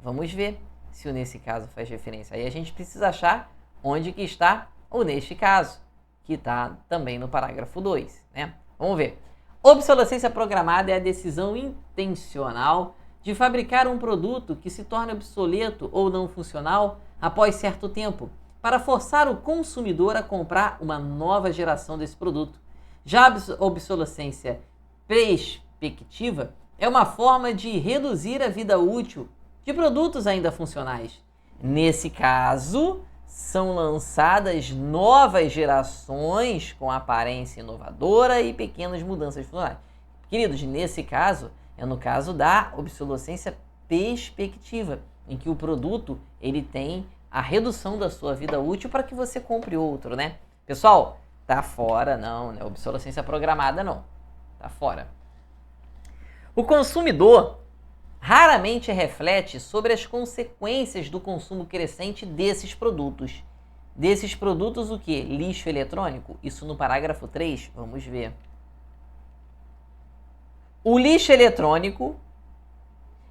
Vamos ver se o nesse caso faz referência. Aí a gente precisa achar onde que está o neste caso, que está também no parágrafo 2, né? Vamos ver. Obsolescência programada é a decisão intencional de fabricar um produto que se torne obsoleto ou não funcional após certo tempo, para forçar o consumidor a comprar uma nova geração desse produto. Já a obsolescência prospectiva é uma forma de reduzir a vida útil de produtos ainda funcionais. Nesse caso, são lançadas novas gerações com aparência inovadora e pequenas mudanças funcionais. Queridos, nesse caso, é no caso da obsolescência prospectiva, em que o produto ele tem a redução da sua vida útil para que você compre outro, né? Pessoal, tá fora, não é obsolescência programada, não. Tá fora. O consumidor raramente reflete sobre as consequências do consumo crescente desses produtos. Desses produtos o quê? Lixo eletrônico? Isso no parágrafo 3, vamos ver. O lixo eletrônico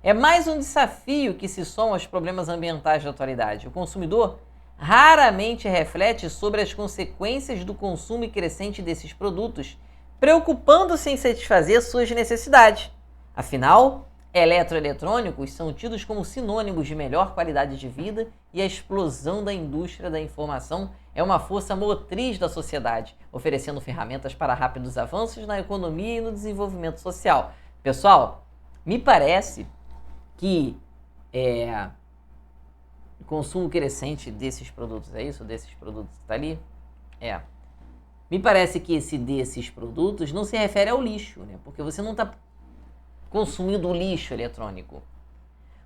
é mais um desafio que se soma aos problemas ambientais da atualidade. O consumidor raramente reflete sobre as consequências do consumo crescente desses produtos, preocupando-se em satisfazer suas necessidades. Afinal, eletroeletrônicos são tidos como sinônimos de melhor qualidade de vida e a explosão da indústria da informação é uma força motriz da sociedade, oferecendo ferramentas para rápidos avanços na economia e no desenvolvimento social. Pessoal, me parece que o consumo crescente desses produtos, é isso? Desses produtos que está ali? Me parece que esse desses produtos não se refere ao lixo, né? Porque você não está consumindo lixo eletrônico.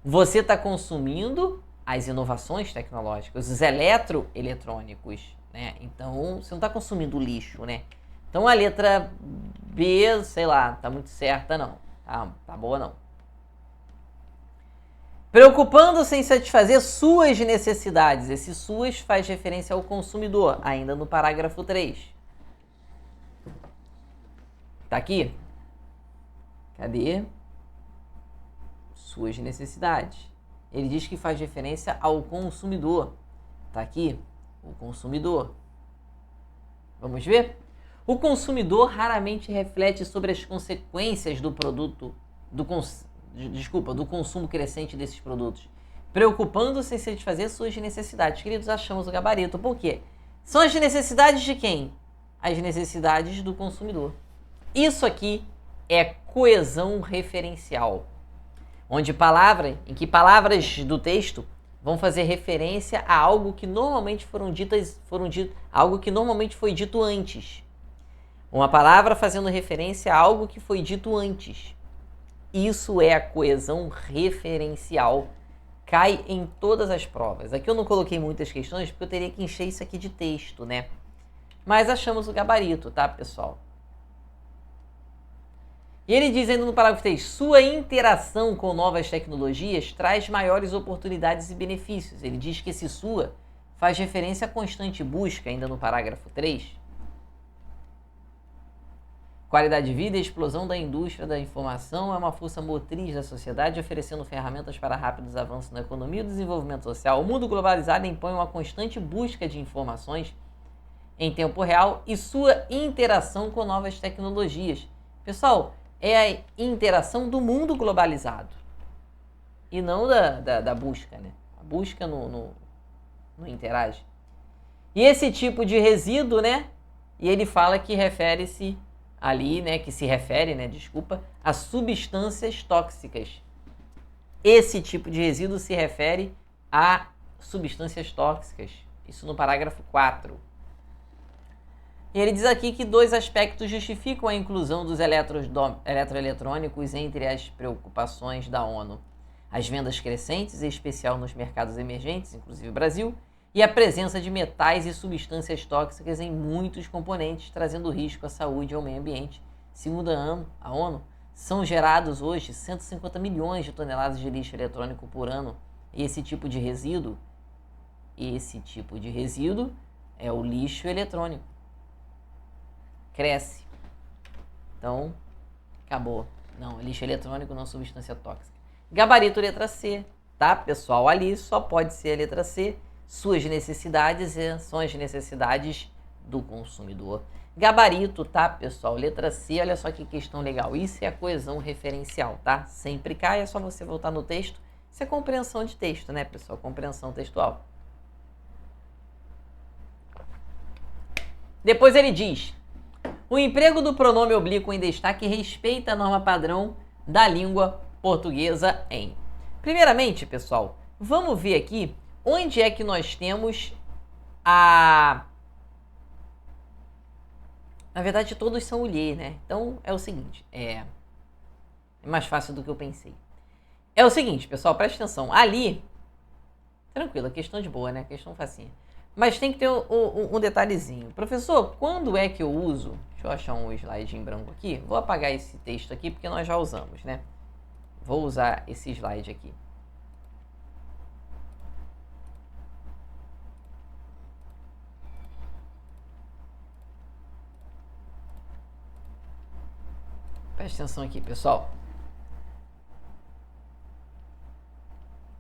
Você está consumindo as inovações tecnológicas, os eletroeletrônicos, né? Então, você não está consumindo lixo, né? Então, a letra B, sei lá, tá muito certa, não. Tá boa, não. Preocupando-se em satisfazer suas necessidades. Esse suas faz referência ao consumidor, ainda no parágrafo 3. Tá aqui? Cadê? Suas necessidades. Ele diz que faz referência ao consumidor. Tá aqui? O consumidor. Vamos ver? O consumidor raramente reflete sobre as consequências do produto, do consumo crescente desses produtos, preocupando-se em satisfazer suas necessidades. Queridos, achamos o gabarito. Por quê? São as necessidades de quem? As necessidades do consumidor. Isso aqui é coesão referencial, onde palavras do texto vão fazer referência a algo que normalmente algo que normalmente foi dito antes. Uma palavra fazendo referência a algo que foi dito antes. Isso é a coesão referencial. Cai em todas as provas. Aqui eu não coloquei muitas questões porque eu teria que encher isso aqui de texto, né? Mas achamos o gabarito, tá, pessoal? E ele diz ainda no parágrafo 3, sua interação com novas tecnologias traz maiores oportunidades e benefícios. Ele diz que esse sua faz referência à constante busca, ainda no parágrafo 3. Qualidade de vida e explosão da indústria da informação é uma força motriz da sociedade, oferecendo ferramentas para rápidos avanços na economia e no desenvolvimento social. O mundo globalizado impõe uma constante busca de informações em tempo real e sua interação com novas tecnologias. Pessoal, é a interação do mundo globalizado e não da busca, né? A busca não interage. E esse tipo de resíduo, né? E ele fala que refere-se ali, né? Que se refere, né? Desculpa, a substâncias tóxicas. Esse tipo de resíduo se refere a substâncias tóxicas. Isso no parágrafo 4. E ele diz aqui que 2 aspectos justificam a inclusão dos eletroeletrônicos entre as preocupações da ONU. As vendas crescentes, em especial nos mercados emergentes, inclusive o Brasil, e a presença de metais e substâncias tóxicas em muitos componentes, trazendo risco à saúde e ao meio ambiente. Segundo a ONU, são gerados hoje 150 milhões de toneladas de lixo eletrônico por ano. E esse tipo de resíduo é o lixo eletrônico. Cresce. Então, acabou. Não, lixo eletrônico não substância tóxica. Gabarito letra C. tá, pessoal? Ali só pode ser a letra C. Suas necessidades são as necessidades do consumidor. Gabarito, tá, pessoal? Letra C, olha só que questão legal. Isso é a coesão referencial, tá? Sempre cai, é só você voltar no texto. Isso é compreensão de texto, né, pessoal? Compreensão textual. Depois ele diz: o emprego do pronome oblíquo em destaque respeita a norma padrão da língua portuguesa em... Primeiramente, pessoal, vamos ver aqui onde é que nós temos a... Na verdade, todos são o lhe, né? Então, é o seguinte, é mais fácil do que eu pensei. É o seguinte, pessoal, presta atenção. Ali, tranquilo, questão de boa, né? Questão facinha. Mas tem que ter um detalhezinho. Professor, quando é que eu uso... Deixa eu achar um slide em branco aqui. Vou apagar esse texto aqui porque nós já usamos, né? Vou usar esse slide aqui. Presta atenção aqui, pessoal.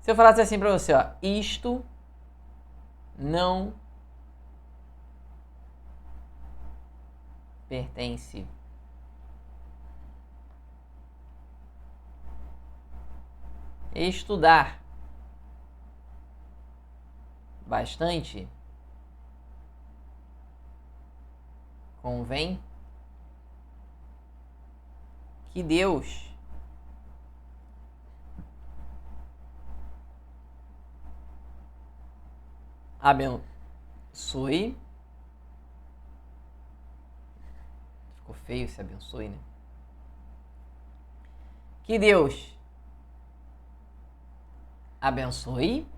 Se eu falasse assim pra você, ó, isto não pertence estudar bastante convém que Deus abençoe. Ficou feio esse abençoe, né? Que Deus abençoe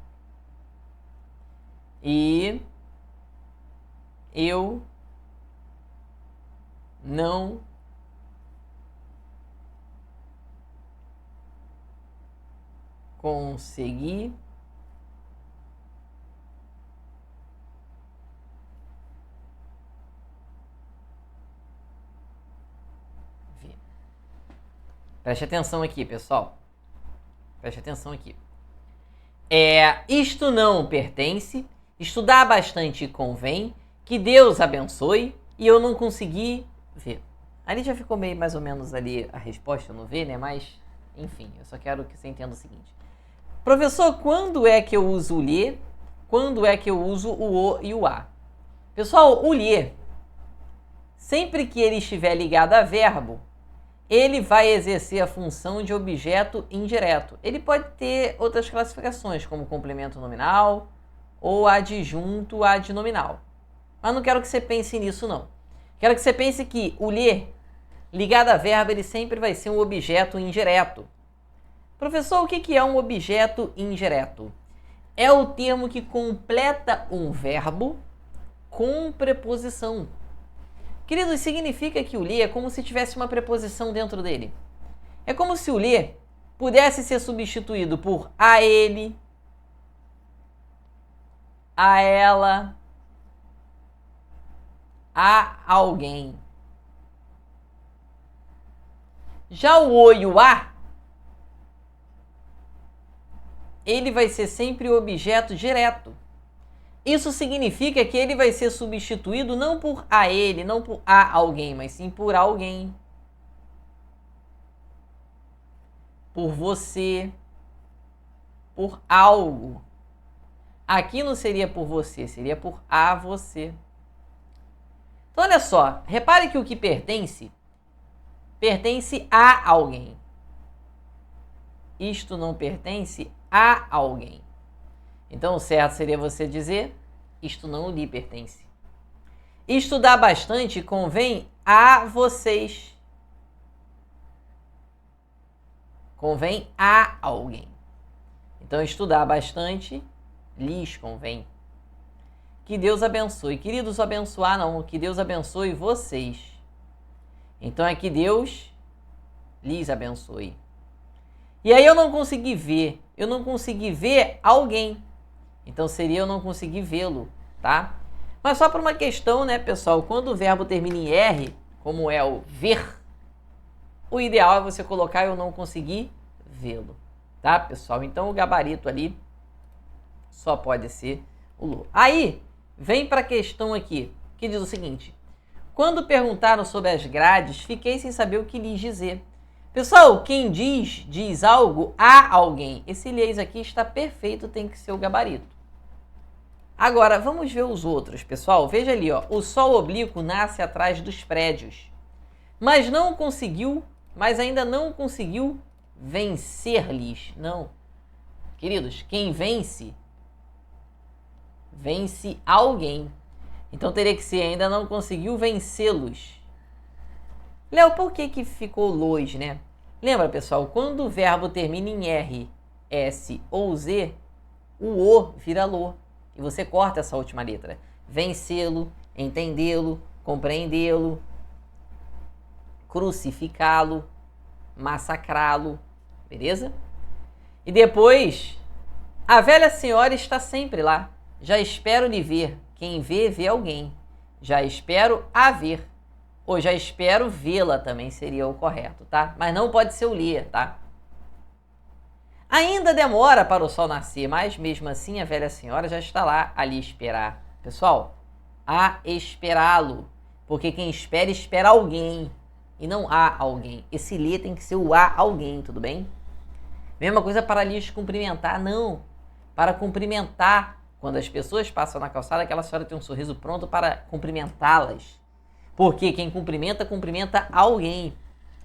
e eu não consegui ver. Preste atenção aqui, pessoal. Preste atenção aqui. Isto não pertence, estudar bastante convém, que Deus abençoe e eu não consegui ver. Ali já ficou meio mais ou menos ali a resposta no V, né? Mas, enfim, eu só quero que você entenda o seguinte. Professor, quando é que eu uso o lhe? Quando é que eu uso o e o a? Pessoal, o lhe, sempre que ele estiver ligado a verbo, ele vai exercer a função de objeto indireto. Ele pode ter outras classificações, como complemento nominal ou adjunto adnominal. Mas não quero que você pense nisso, não. Quero que você pense que o lhe, ligado a verbo, ele sempre vai ser um objeto indireto. Professor, o que é um objeto indireto? É o termo que completa um verbo com preposição. Queridos, significa que o lhe é como se tivesse uma preposição dentro dele. É como se o lhe pudesse ser substituído por a ele, a ela, a alguém. Já o e o a, ele vai ser sempre o objeto direto. Isso significa que ele vai ser substituído não por a ele, não por a alguém, mas sim por alguém. Por você. Por algo. Aqui não seria por você, seria por a você. Então, olha só. Repare que o que pertence a alguém. Isto não pertence a alguém. Então, o certo seria você dizer, isto não lhe pertence. Estudar bastante convém a vocês. Convém a alguém. Então, estudar bastante lhes convém. Que Deus abençoe. Queridos, abençoar não. Que Deus abençoe vocês. Então, é que Deus lhes abençoe. E aí eu não consegui ver. Eu não consegui ver alguém. Então seria eu não conseguir vê-lo, tá? Mas só para uma questão, né, pessoal? Quando o verbo termina em R, como é o ver, o ideal é você colocar eu não consegui vê-lo. tá, pessoal? Então o gabarito ali só pode ser o Lô. Aí, vem para a questão aqui, que diz o seguinte: quando perguntaram sobre as grades, fiquei sem saber o que lhes dizer. Pessoal, quem diz algo a alguém. Esse lhes aqui está perfeito, tem que ser o gabarito. Agora, vamos ver os outros, pessoal. Veja ali, ó. O sol oblíquo nasce atrás dos prédios, mas ainda não conseguiu vencer-lhes. Não. Queridos, quem vence alguém. Então teria que ser ainda não conseguiu vencê-los. Léo, por que ficou los, né? Lembra, pessoal, quando o verbo termina em R, S ou Z, o O vira lo. E você corta essa última letra. Vencê-lo, entendê-lo, compreendê-lo, crucificá-lo, massacrá-lo. Beleza? E depois, a velha senhora está sempre lá. Já espero lhe ver. Quem vê alguém. Já espero a ver. Ou já espero vê-la também seria o correto, tá? Mas não pode ser o ler, tá? Ainda demora para o sol nascer, mas mesmo assim a velha senhora já está lá a lhe esperar. Pessoal, a esperá-lo. Porque quem espera alguém. E não há alguém. Esse ler tem que ser o a alguém, tudo bem? Mesma coisa para lhes cumprimentar, não. Para cumprimentar. Quando as pessoas passam na calçada, aquela senhora tem um sorriso pronto para cumprimentá-las. Porque quem cumprimenta alguém.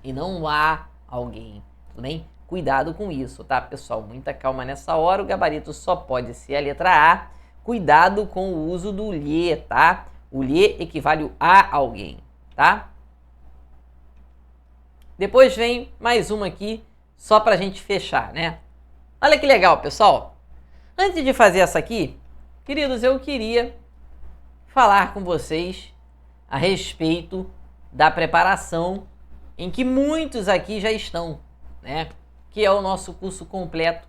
E não há alguém. Tudo bem? Cuidado com isso, tá, pessoal? Muita calma nessa hora. O gabarito só pode ser a letra A. Cuidado com o uso do lhe, tá? O lhe equivale a alguém, tá? Depois vem mais uma aqui, só pra gente fechar, né? Olha que legal, pessoal. Antes de fazer essa aqui, queridos, eu queria falar com vocês a respeito da preparação em que muitos aqui já estão, né? Que é o nosso curso completo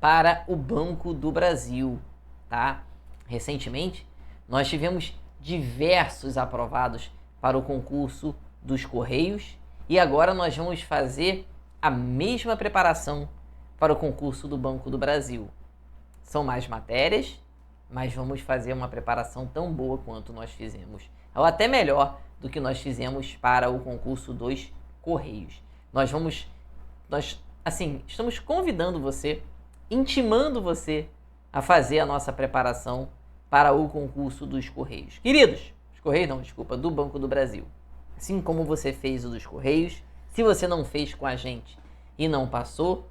para o Banco do Brasil, tá? Recentemente, nós tivemos diversos aprovados para o concurso dos Correios e agora nós vamos fazer a mesma preparação para o concurso do Banco do Brasil. São mais matérias, mas vamos fazer uma preparação tão boa quanto nós fizemos, ou até melhor do que nós fizemos para o concurso dos Correios. Estamos convidando você, intimando você a fazer a nossa preparação para o concurso dos Correios. Queridos, do Banco do Brasil. Assim como você fez o dos Correios, se você não fez com a gente e não passou,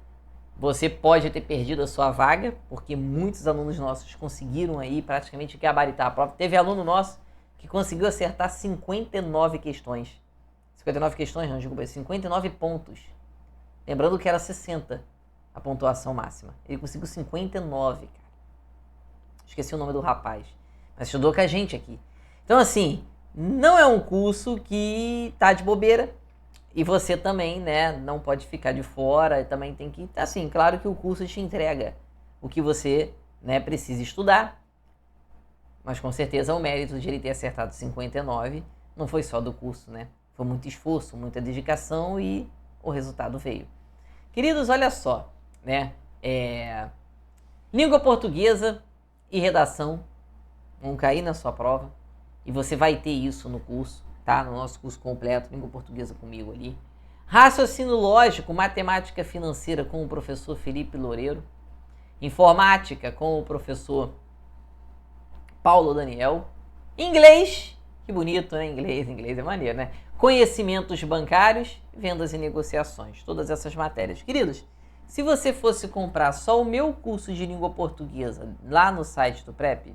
você pode ter perdido a sua vaga, porque muitos alunos nossos conseguiram aí praticamente gabaritar a prova. Teve aluno nosso que conseguiu acertar 59 questões. 59 pontos. Lembrando que era 60 a pontuação máxima. Ele conseguiu 59, cara. Esqueci o nome do rapaz. Mas estudou com a gente aqui. Então, assim, não é um curso que tá de bobeira. E você também, né, não pode ficar de fora. Também tem que... Assim, claro que o curso te entrega o que você, né, precisa estudar. Mas com certeza o mérito de ele ter acertado 59 não foi só do curso, né? Foi muito esforço, muita dedicação e o resultado veio. Queridos, olha só, né? Língua portuguesa e redação vão cair na sua prova. E você vai ter isso no curso, tá? No nosso curso completo, língua portuguesa comigo ali. Raciocínio lógico, matemática financeira com o professor Felipe Loureiro. Informática com o professor Paulo Daniel. Inglês, que bonito, né? Inglês é maneiro, né? Conhecimentos bancários, vendas e negociações. Todas essas matérias. Queridos, se você fosse comprar só o meu curso de língua portuguesa lá no site do PrEP,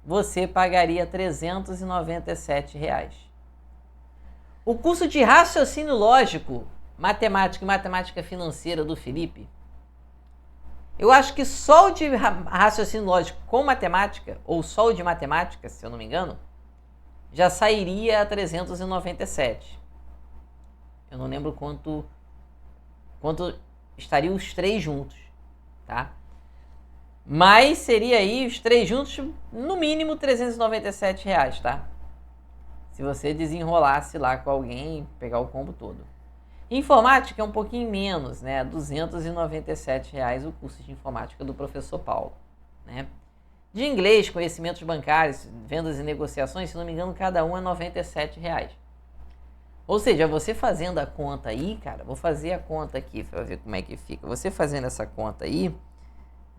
você pagaria R$ 397. O curso de raciocínio lógico, matemática e matemática financeira do Felipe, eu acho que só o de raciocínio lógico com matemática, ou só o de matemática, se eu não me engano, já sairia a 397. Eu não lembro quanto estariam os três juntos, tá? Mas seria aí os três juntos, no mínimo R$ 397, tá? Se você desenrolasse lá com alguém, pegar o combo todo. Informática é um pouquinho menos, né? R$ 297 o curso de informática do professor Paulo, né? De inglês, conhecimentos bancários, vendas e negociações, se não me engano, cada um é R$ 97. Ou seja, você fazendo a conta aí, cara, vou fazer a conta aqui para ver como é que fica. Você fazendo essa conta aí,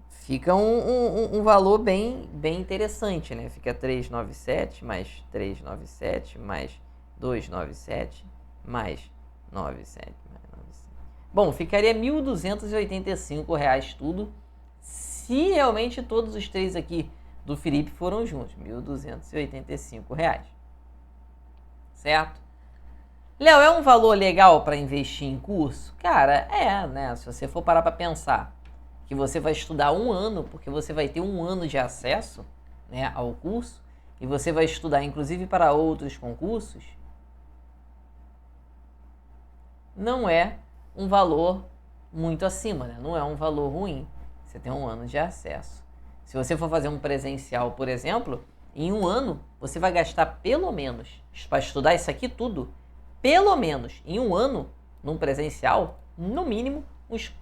fica um valor bem interessante, né? Fica 397 mais 397 mais 297 mais 97 mais 97. Bom, ficaria R$ 1.285 tudo, se realmente todos os três aqui do Felipe foram juntos. R$ 1.285. Certo? Léo, é um valor legal para investir em curso? Cara, né? Se você for parar para pensar que você vai estudar um ano, porque você vai ter um ano de acesso, né, ao curso, e você vai estudar inclusive para outros concursos, não é um valor muito acima, né? Não é um valor ruim. Você tem um ano de acesso. Se você for fazer um presencial, por exemplo, em um ano você vai gastar pelo menos, para estudar isso aqui tudo, pelo menos em um ano, num presencial, no mínimo uns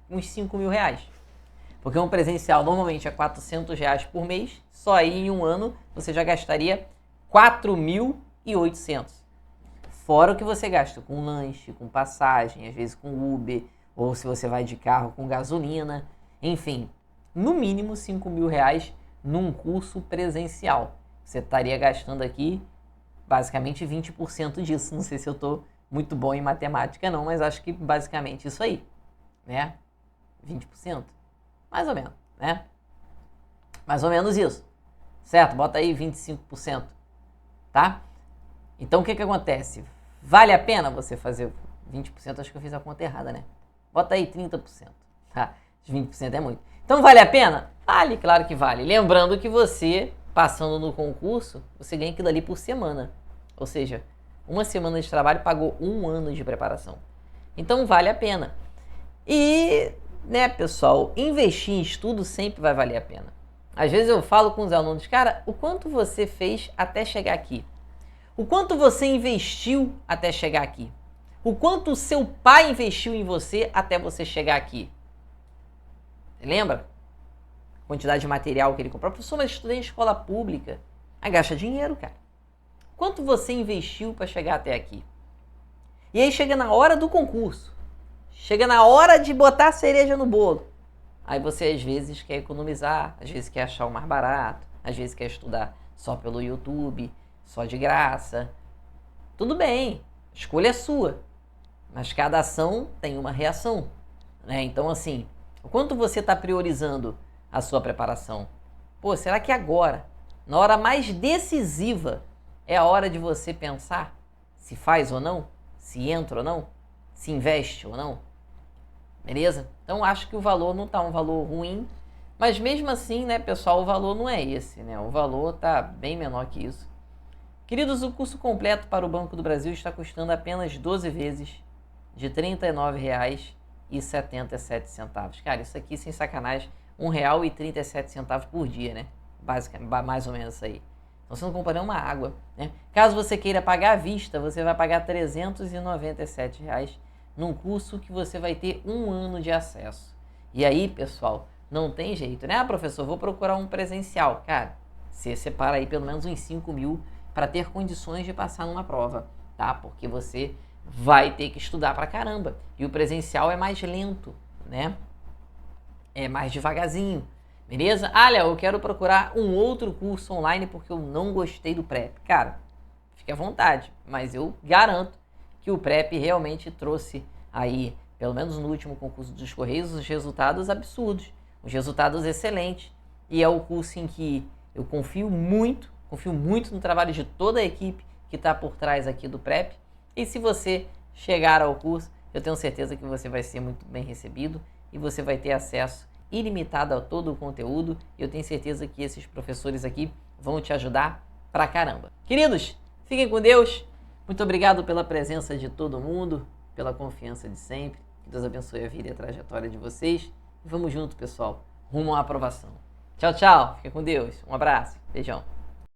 R$ 5.000. Porque um presencial normalmente é R$ 400 por mês, só aí em um ano você já gastaria R$ 4.800. Fora o que você gasta com lanche, com passagem, às vezes com Uber, ou se você vai de carro com gasolina, enfim, no mínimo R$ 5.000 num curso presencial. Você estaria gastando aqui basicamente 20% disso. Não sei se eu estou muito bom em matemática não, mas acho que basicamente isso aí, né? 20%, mais ou menos, né? Mais ou menos isso, certo? Bota aí 25%, tá? Então o que acontece? Vale a pena você fazer 20%? Acho que eu fiz a conta errada, né? Bota aí 30%, tá? 20% é muito. Então vale a pena? Vale, claro que vale. Lembrando que você, passando no concurso, você ganha aquilo ali por semana. Ou seja, uma semana de trabalho pagou um ano de preparação. Então vale a pena. E, né, pessoal, investir em estudo sempre vai valer a pena. Às vezes eu falo com os alunos, cara, o quanto você fez até chegar aqui? O quanto você investiu até chegar aqui? O quanto o seu pai investiu em você até você chegar aqui? Lembra? A quantidade de material que ele comprou. Professor, mas estudei em escola pública. Aí gasta dinheiro, cara. Quanto você investiu para chegar até aqui? E aí chega na hora do concurso. Chega na hora de botar a cereja no bolo. Aí você às vezes quer economizar, às vezes quer achar o mais barato, às vezes quer estudar só pelo YouTube, só de graça. Tudo bem, a escolha é sua. Mas cada ação tem uma reação, né? Então assim, o quanto você está priorizando a sua preparação? Pô, será que agora, na hora mais decisiva, é a hora de você pensar se faz ou não? Se entra ou não? Se investe ou não? Beleza? Então acho que o valor não está um valor ruim, mas mesmo assim, né, pessoal, o valor não é esse, né? O valor está bem menor que isso. Queridos, o curso completo para o Banco do Brasil está custando apenas 12 vezes de R$ 39,77. Cara, isso aqui, sem sacanagem, R$ 1,37 por dia, né? Basicamente, mais ou menos isso aí. Então você não compra nem uma água, né? Caso você queira pagar à vista, você vai pagar R$ 397 num curso que você vai ter um ano de acesso. E aí, pessoal, não tem jeito, né? Ah, professor, vou procurar um presencial. Cara, você separa aí pelo menos uns 5 mil para ter condições de passar numa prova, tá? Porque você vai ter que estudar pra caramba. E o presencial é mais lento, né? É mais devagarzinho, beleza? Ah, Léo, eu quero procurar um outro curso online porque eu não gostei do PrEP. Cara, fique à vontade, mas eu garanto que o PrEP realmente trouxe aí, pelo menos no último concurso dos Correios, os resultados absurdos, os resultados excelentes. E é o curso em que eu confio muito no trabalho de toda a equipe que está por trás aqui do PrEP. E se você chegar ao curso, eu tenho certeza que você vai ser muito bem recebido e você vai ter acesso ilimitado a todo o conteúdo. E eu tenho certeza que esses professores aqui vão te ajudar pra caramba. Queridos, fiquem com Deus. Muito obrigado pela presença de todo mundo, pela confiança de sempre. Que Deus abençoe a vida e a trajetória de vocês. E vamos junto, pessoal, rumo à aprovação. Tchau, tchau. Fica com Deus. Um abraço. Beijão.